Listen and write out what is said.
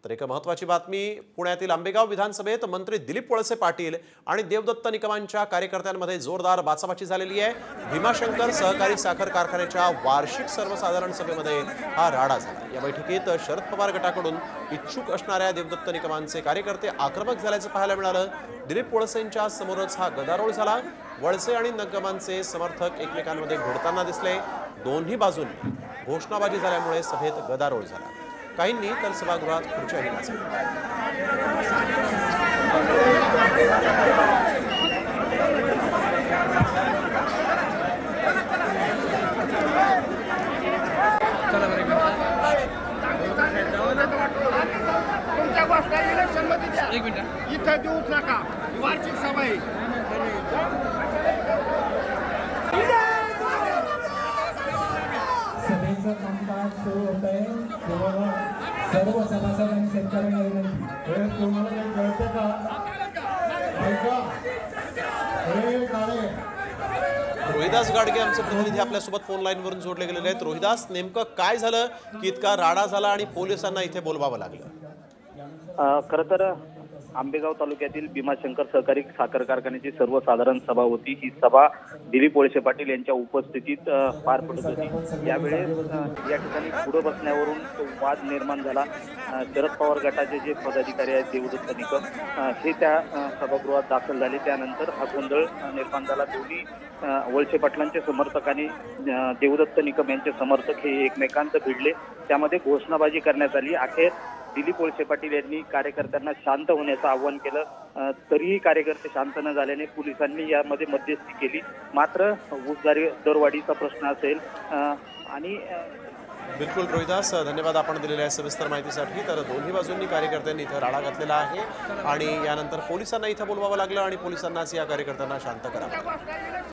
तर एक महत्त्वाची बातमी, पुण्यातील आंबेगाव विधानसभेत मंत्री दिलीप वळसे पाटील आणि देवदत्त निकमांच्या कार्यकर्त्यांमध्ये जोरदार बाचाबाची झालेली आहे। भीमाशंकर सहकारी साखर कारखान्याच्या वार्षिक सर्वसाधारण सभेमध्ये हा राडा झाला। या बैठकीत शरद पवार गटाकडून इच्छुक असणाऱ्या देवदत्त निकमांचे कार्यकर्ते आक्रमक झाल्याचे पाहायला मिळालं। दिलीप वळसेंच्या समोरच हा गदारोळ झाला। वळसे आणि निकमांचे समर्थक एकमेकांमध्ये भिडताना दिसले। दोन्ही बाजूंनी घोषणाबाजी झाल्यामुळे सभेत गदारोळ झाला। काहींनी तर सभागृहात खुर्च्याही नाचवल्या। एक मिनिट इथं देऊच नका, वार्षिक सभा आहे। सभेचं कामकाज सुरू होत आहे। सर्व सभासद आणि शेतकऱ्यांना विनंती, तुम्हाला काही कळतं का? ऐका, रोहिदास गाडगे आमचे प्रतिनिधी आपल्यासोबत फोन लाईनवरून जोडले गेलेले आहेत। रोहिदास, नेमकं काय झालं की इतका राडा झाला आणि पोलिसांना इथे बोलवावं लागलं? खरं तर आंबेगाव तालुक्यातील भीमाशंकर सहकारी साखर कारखान्याची सर्वसाधारण सभा होती। ही सभा दिलीप वळसे पाटील यांच्या उपस्थितीत पार पडत होती। यावेळेस या ठिकाणी पुढे बसण्यावरून तो वाद निर्माण झाला। शरद पवार गटाचे जे पदाधिकारी आहेत देवदत्त निकम हे त्या सभागृहात दाखल झाले। त्यानंतर हा गोंधळ निर्माण झाला। दोन्ही वळसे पाटलांचे समर्थक आणि देवदत्त निकम यांचे समर्थक हे एकमेकांत भिडले। त्यामध्ये घोषणाबाजी करण्यात आली। अखेर दिलीप वळसे पाटील यांनी कार्यकर्त्यांना शांत होण्याचं आवाहन केलं, तरीही कार्यकर्ते शांत न झाल्याने पोलिसांनी यामध्ये मध्यस्थी केली। मात्र ऊस दरवाढीचा प्रश्न असेल आणि बिलकुल रोहिदास, धन्यवाद आपण दिलेल्या सविस्तर माहितीसाठी। तर दोन्ही बाजूंनी कार्यकर्त्यांनी इथे राडा घातलेला आहे आणि यानंतर पोलिसांना इथे बोलवावं लागलं आणि पोलिसांनाच या कार्यकर्त्यांना शांत करावं लागलं।